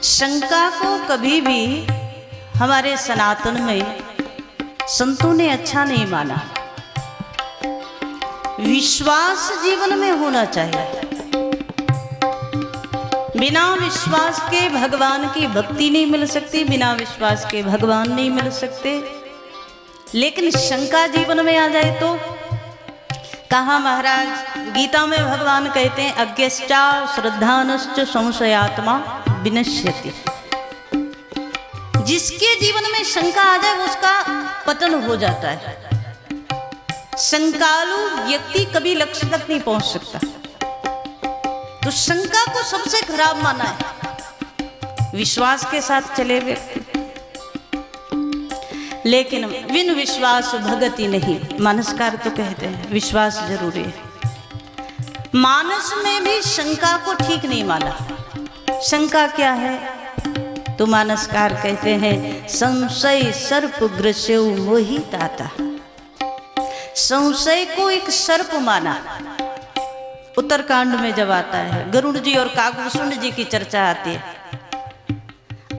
शंका को कभी भी हमारे सनातन में संतों ने अच्छा नहीं माना। विश्वास जीवन में होना चाहिए। बिना विश्वास के भगवान की भक्ति नहीं मिल सकती, बिना विश्वास के भगवान नहीं मिल सकते। लेकिन शंका जीवन में आ जाए तो कहा महाराज, गीता में भगवान कहते हैं अज्ञश्चा श्रद्धानश्च संशयात्मा विनश्यति। जिसके जीवन में शंका आ जाए उसका पतन हो जाता है। शंकालु व्यक्ति कभी लक्ष्य तक नहीं पहुंच सकता। तो शंका को सबसे खराब माना है। विश्वास के साथ चले व्यक्ति, लेकिन बिन विश्वास भगति नहीं। मानसकार तो कहते हैं विश्वास जरूरी है। मानस में भी शंका को ठीक नहीं माना। शंका क्या है तो मानसकार कहते हैं संशय सर्प ग्रस्यौ मोहिताता। संशय को एक सर्प माना। उत्तरकांड में जब आता है गरुड़ जी और काकभूषुंड जी की चर्चा आती है।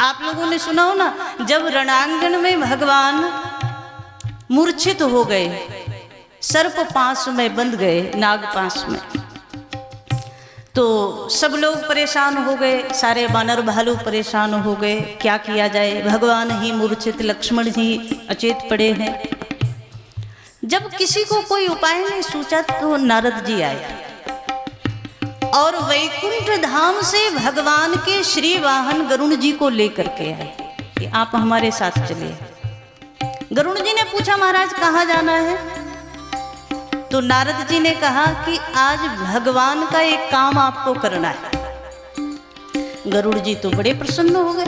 आप लोगों ने सुना हो ना, जब रणांगण में भगवान मूर्छित हो गए, सर्प पास में बंध गए, नाग पास में, तो सब लोग परेशान हो गए। सारे वानर भालू परेशान हो गए, क्या किया जाए। भगवान ही मूर्छित, लक्ष्मण जी अचेत पड़े हैं। जब किसी को कोई उपाय नहीं सूझा तो नारद जी आए और वैकुंठ धाम से भगवान के श्री वाहन गरुड़ जी को लेकर के आए कि आप हमारे साथ चलिए। गरुड़ जी ने पूछा महाराज कहाँ जाना है? तो नारद जी ने कहा कि आज भगवान का एक काम आपको करना है। गरुड़ जी तो बड़े प्रसन्न हो गए,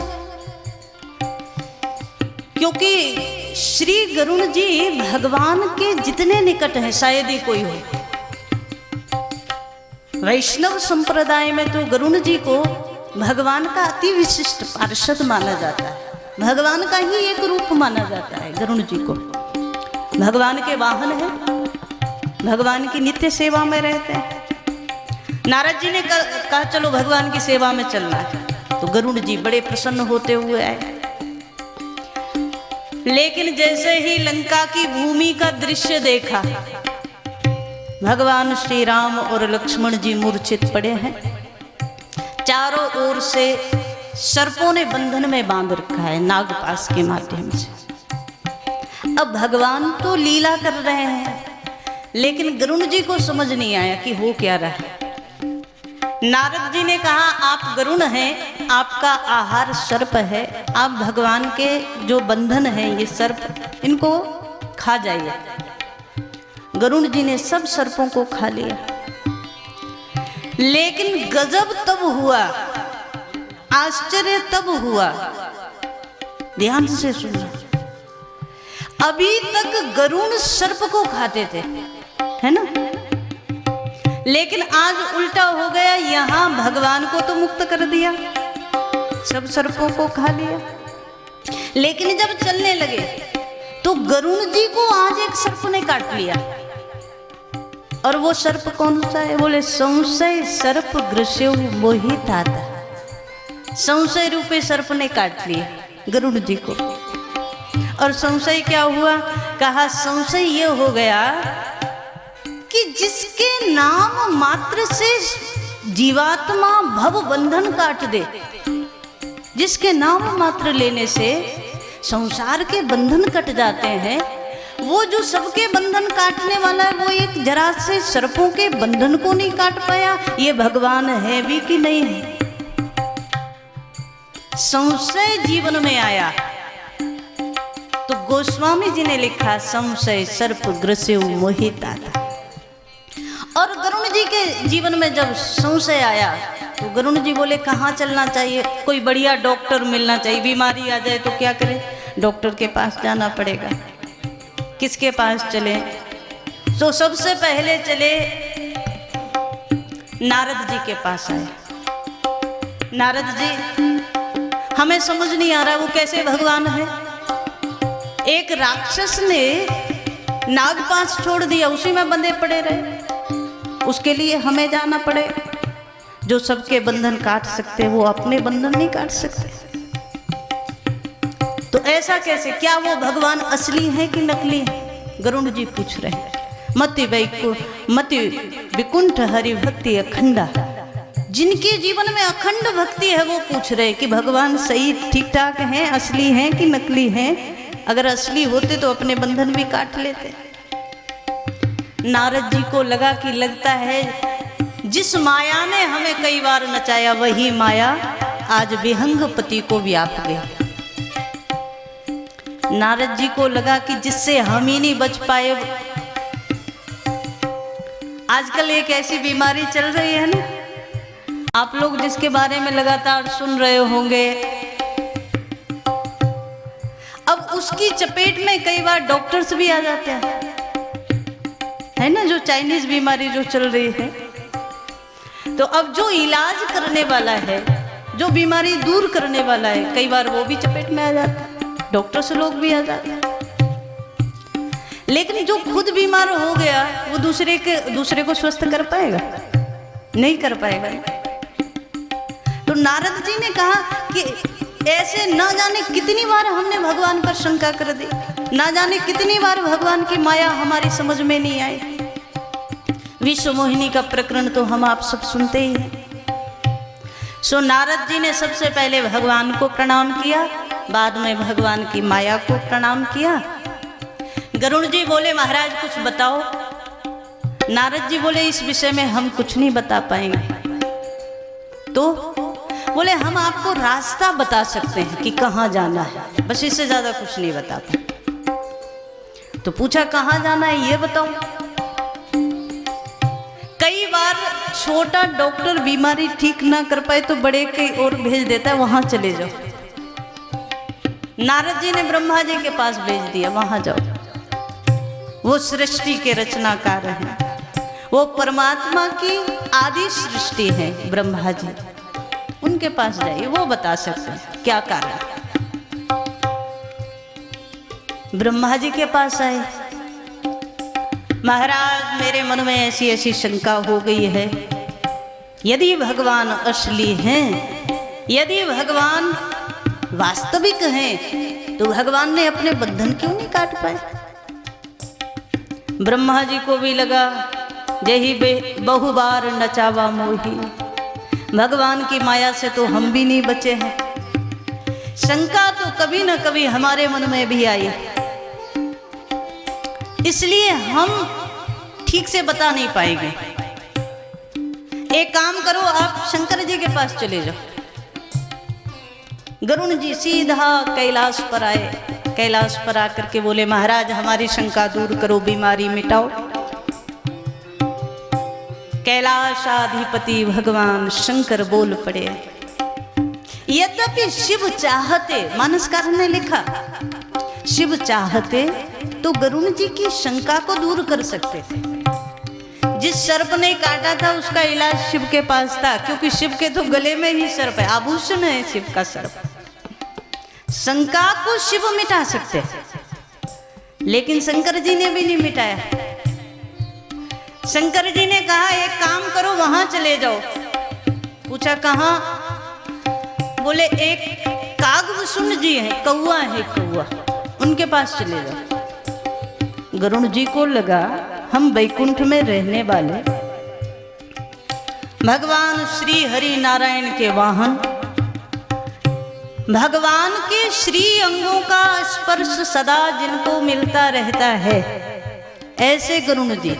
क्योंकि श्री गरुड़ जी भगवान के जितने निकट हैं शायद ही कोई हो। वैष्णव संप्रदाय में तो गरुड़ जी को भगवान का अति विशिष्ट पार्षद माना जाता है। भगवान का ही एक रूप माना जाता है गरुड़ जी को। भगवान के वाहन है, भगवान की नित्य सेवा में रहते हैं। नारद जी ने कहा चलो भगवान की सेवा में चलना है। तो गरुड़ जी बड़े प्रसन्न होते हुए आए। लेकिन जैसे ही लंका की भूमि का दृश्य देखा, भगवान श्री राम और लक्ष्मण जी मूर्छित पड़े हैं। चारों ओर से सर्पों ने बंधन में बांध रखा है नागपाश के माध्यम से। अब भगवान तो लीला कर रहे हैं, लेकिन गरुड़ जी को समझ नहीं आया कि हो क्या रहा है। नारद जी ने कहा आप गरुड़ हैं, आपका आहार सर्प है, आप भगवान के जो बंधन है ये सर्प, इनको खा जाइए। गरुड़ जी ने सब सर्पों को खा लिया। लेकिन गजब तब हुआ, आश्चर्य तब हुआ, ध्यान से सुनो। अभी तक गरुड़ सर्प को खाते थे, है ना, लेकिन आज उल्टा हो गया। यहां भगवान को तो मुक्त कर दिया, सब सर्पों को खा लिया। लेकिन जब चलने लगे तो गरुड़ जी को आज एक सर्प ने काट लिया। और वो सर्प कौन सा है? बोले संशय सर्प ग्रस्यौ मोहिताता। संशय रूपे सर्प ने काट लिया गरुड़ जी को। और संशय क्या हुआ? कहा संशय ये हो गया कि जिसके नाम मात्र से जीवात्मा भव बंधन काट दे, जिसके नाम मात्र लेने से संसार के बंधन कट जाते हैं, वो जो सबके बंधन काटने वाला है, वो एक जरा से सर्पों के बंधन को नहीं काट पाया। ये भगवान है भी कि नहीं है? संशय जीवन में आया तो गोस्वामी जी ने लिखा संशय सर्प ग्रस्यौ मोहिताता। और गरुड़ जी के जीवन में जब संशय आया तो गरुड़ जी बोले कहाँ चलना चाहिए? कोई बढ़िया डॉक्टर मिलना चाहिए। बीमारी आ जाए तो क्या करें? डॉक्टर के पास जाना पड़ेगा। किसके पास चले? तो सबसे पहले चले नारद जी के पास आए। नारद जी, हमें समझ नहीं आ रहा वो कैसे भगवान है। एक राक्षस ने नागपाश छोड़ दिया, उसी में बंधे पड़े रहे, उसके लिए हमें जाना पड़े। जो सबके बंधन काट सकते वो अपने बंधन नहीं काट सकते। तो ऐसा कैसे, क्या वो भगवान असली है कि नकली है? गरुड़ जी पूछ रहे हैं। मति विकुंठ हरि भक्ति अखंडा, जिनके जीवन में अखंड भक्ति है वो पूछ रहे कि भगवान सही ठीक ठाक हैं, असली हैं कि नकली हैं? अगर असली होते तो अपने बंधन भी काट लेते। नारद जी को लगा कि लगता है जिस माया ने हमें कई बार नचाया वही माया आज विहंग पति को व्याप गई। नारद जी को लगा कि जिससे हम ही नहीं बच पाए। आजकल एक ऐसी बीमारी चल रही है ना, आप लोग जिसके बारे में लगातार सुन रहे होंगे। अब उसकी चपेट में कई बार डॉक्टर्स भी आ जाते हैं, है ना, जो चाइनीज बीमारी जो चल रही है। तो अब जो इलाज करने वाला है, जो बीमारी दूर करने वाला है, कई बार वो भी चपेट में आ जाता है, डॉक्टर्स लोग भी आ जाते हैं। लेकिन जो खुद बीमार हो गया वो दूसरे को स्वस्थ कर पाएगा? नहीं कर पाएगा। तो नारद जी ने कहा कि ऐसे ना जाने कितनी बार हमने भगवान पर शंका कर दी, ना जाने कितनी बार भगवान की माया हमारी समझ में नहीं आई। विश्व मोहिनी का प्रकरण तो हम आप सब सुनते ही हैं। सो नारद जी ने सबसे पहले भगवान को प्रणाम किया, बाद में भगवान की माया को प्रणाम किया। गरुड़ जी बोले महाराज कुछ बताओ। नारद जी बोले इस विषय में हम कुछ नहीं बता पाएंगे। तो बोले हम आपको रास्ता बता सकते हैं कि कहाँ जाना है, बस इससे ज्यादा कुछ नहीं बता पाए। तो पूछा कहाँ जाना है ये बताओ। कई बार छोटा डॉक्टर बीमारी ठीक ना कर पाए तो बड़े की ओर भेज देता है, वहां चले जाओ। नारद जी ने ब्रह्मा जी के पास भेज दिया, वहां जाओ। वो सृष्टि के रचनाकार हैं, वो परमात्मा की आदि सृष्टि है ब्रह्मा जी, उनके पास जाइए, वो बता सकते हैं क्या कारण। ब्रह्मा जी के पास आए, महाराज मेरे मन में ऐसी ऐसी शंका हो गई है, यदि भगवान असली हैं, यदि भगवान वास्तविक हैं, तो भगवान ने अपने बंधन क्यों नहीं काट पाए। ब्रह्मा जी को भी लगा यही बहुबार नचावा मोही, भगवान की माया से तो हम भी नहीं बचे हैं। शंका तो कभी न कभी हमारे मन में भी आई, इसलिए हम ठीक से बता नहीं पाएंगे। एक काम करो, आप शंकर जी के पास चले जाओ। गरुड़ जी सीधा कैलाश पर आए, कैलाश पर आकर के बोले महाराज हमारी शंका दूर करो, बीमारी मिटाओ। कैलाशाधिपति भगवान शंकर बोल पड़े, यद्यपि शिव चाहते, मानसकार ने लिखा, शिव चाहते तो गरुड़ जी की शंका को दूर कर सकते थे। जिस सर्प ने काटा था उसका इलाज शिव के पास था, क्योंकि शिव के तो गले में ही सर्प है, आभूषण है शिव का सर्प। शंका को शिव मिटा सकते, लेकिन शंकर जी ने भी नहीं मिटाया। शंकर जी ने कहा एक काम करो वहां चले जाओ। पूछा कहाँ? बोले एक कागभूषण जी है, कौआ है, कौआ, उनके पास चले जाओ। गरुड़ जी को लगा हम वैकुंठ में रहने वाले भगवान श्री हरि नारायण के वाहन, भगवान के श्री अंगों का स्पर्श सदा जिनको मिलता रहता है, ऐसे गरुड़ जी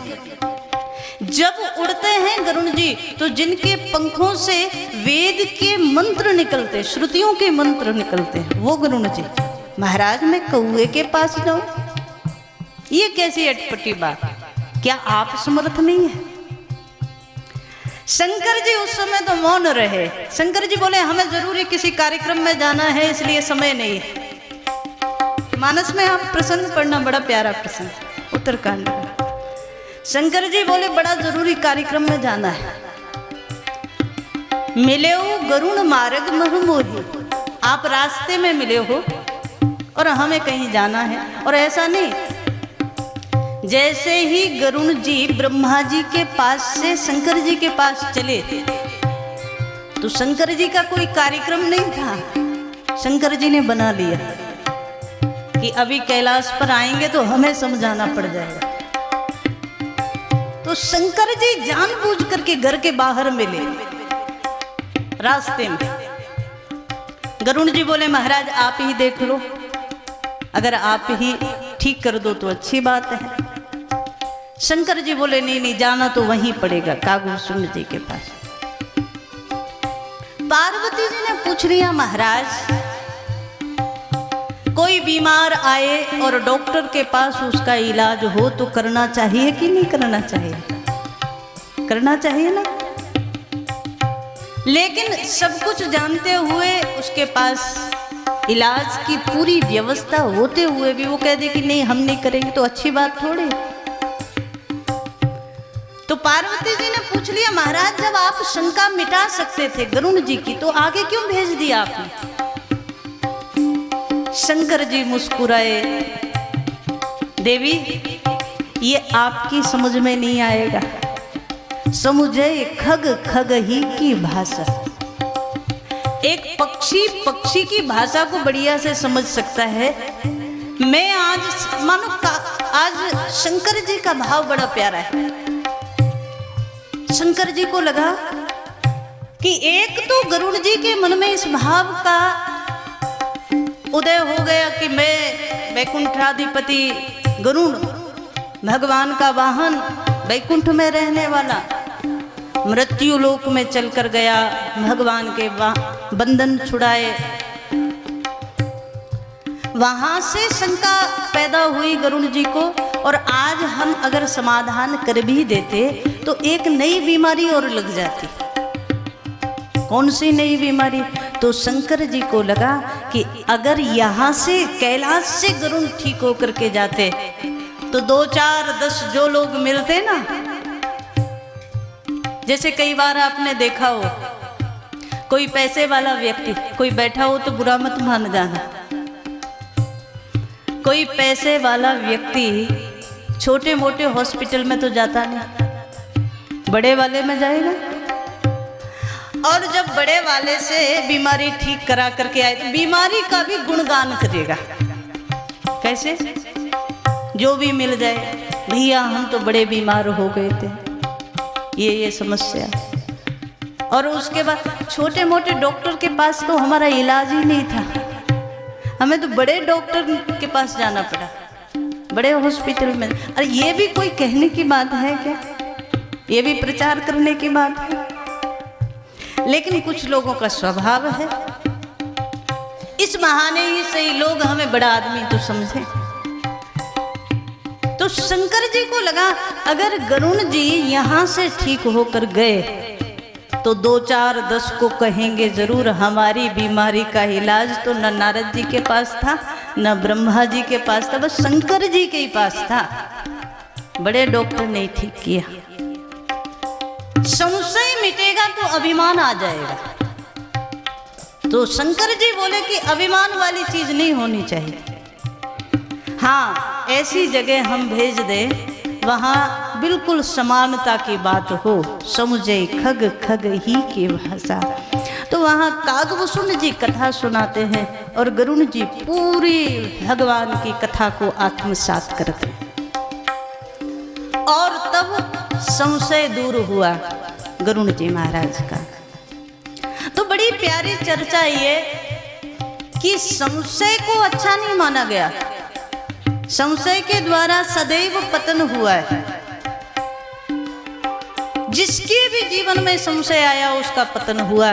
जब उड़ते हैं गरुड़ जी, तो जिनके पंखों से वेद के मंत्र निकलते, श्रुतियों के मंत्र निकलते हैं, वो गरुड़ जी। महाराज मैं कौए के पास जाऊं, ये कैसी अटपटी बात, क्या आप समर्थ नहीं है? शंकर जी उस समय तो मौन रहे। शंकर जी बोले हमें जरूरी किसी कार्यक्रम में जाना है, इसलिए समय नहीं है। मानस में आप प्रसंग पढ़ना, बड़ा प्यारा प्रसंग उत्तरकांड का। शंकर जी बोले बड़ा जरूरी कार्यक्रम में जाना है। मिले हो गरुड़ मार्ग महमोही, आप रास्ते में मिले हो और हमें कहीं जाना है। और ऐसा नहीं, जैसे ही गरुड़ जी ब्रह्मा जी के पास से शंकर जी के पास चले, तो शंकर जी का कोई कार्यक्रम नहीं था, शंकर जी ने बना लिया कि अभी कैलाश पर आएंगे तो हमें समझाना पड़ जाएगा। तो शंकर जी जानबूझ करके घर के बाहर मिले, रास्ते में। गरुड़ जी बोले महाराज आप ही देख लो, अगर आप ही ठीक कर दो तो अच्छी बात है। शंकर जी बोले नहीं नहीं, जाना तो वहीं पड़ेगा, कागभूषण जी के पास। पार्वती जी ने पूछ लिया महाराज कोई बीमार आए और डॉक्टर के पास उसका इलाज हो तो करना चाहिए कि नहीं करना चाहिए? करना चाहिए ना। लेकिन सब कुछ जानते हुए उसके पास इलाज की पूरी व्यवस्था होते हुए भी वो कह दे कि नहीं हम नहीं करेंगे, तो अच्छी बात थोड़ी। तो पार्वती जी ने पूछ लिया महाराज जब आप शंका मिटा सकते थे गरुड़ जी की तो आगे क्यों भेज दिया आपने? शंकर जी मुस्कुराए, देवी ये आपकी समझ में नहीं आएगा, समुझे खग खग ही की भाषा। एक पक्षी पक्षी की भाषा को बढ़िया से समझ सकता है। मैं आज मानो आज शंकर जी का भाव बड़ा प्यारा है। शंकर जी को लगा कि एक तो गरुड़ जी के मन में इस भाव का उदय हो गया कि मैं वैकुंठाधिपति गरुड़, भगवान का वाहन, वैकुंठ में रहने वाला, मृत्यु लोक में चलकर गया, भगवान के बंधन छुड़ाए। वहां से शंका पैदा हुई गरुड़ जी को, और आज हम अगर समाधान कर भी देते तो एक नई बीमारी और लग जाती। कौन सी नई बीमारी? तो शंकर जी को लगा कि अगर यहाँ से कैलाश से गरुड़ ठीक होकर के जाते तो 2 4 10 जो लोग मिलते ना, जैसे कई बार आपने देखा हो कोई पैसे वाला व्यक्ति कोई बैठा हो तो बुरा मत मान जाना, कोई पैसे वाला व्यक्ति छोटे मोटे हॉस्पिटल में तो जाता नहीं, बड़े वाले में जाएगा। और जब बड़े वाले से बीमारी ठीक करा करके आए तो बीमारी का भी गुणगान करेगा। कैसे? जो भी मिल जाए, भैया हम तो बड़े बीमार हो गए थे, ये समस्या। और उसके बाद छोटे मोटे डॉक्टर के पास तो हमारा इलाज ही नहीं था, हमें तो बड़े डॉक्टर के पास जाना पड़ा, बड़े हॉस्पिटल में। अरे ये भी कोई कहने की बात है क्या? ये भी प्रचार करने की बात है? लेकिन कुछ लोगों का स्वभाव है, इस बहाने ही सही लोग हमें बड़ा आदमी तो समझे। तो शंकर जी को लगा अगर गरुड़ जी यहाँ से ठीक होकर गए तो 2 4 10 को कहेंगे जरूर हमारी बीमारी का इलाज तो न नारद जी के पास था न ब्रह्मा जी के पास था, बस शंकर जी के ही पास था। बड़े डॉक्टर ने ठीक किया। संशय मिटेगा तो अभिमान आ जाएगा। तो शंकर जी बोले कि अभिमान वाली चीज नहीं होनी चाहिए। हाँ, ऐसी जगह हम भेज दें वहाँ बिल्कुल समानता की बात हो, समुझे खग खग ही की भाषा। तो वहाँ कागभूषण जी कथा सुनाते हैं और गरुड़ जी पूरी भगवान की कथा को आत्मसात करते हैं। और तब संशय दूर हुआ गरुड़ जी महाराज का। तो बड़ी प्यारी चर्चा ये कि संशय को अच्छा नहीं माना गया, संशय के द्वारा सदैव पतन हुआ है। जिसके भी जीवन में संशय आया उसका पतन हुआ।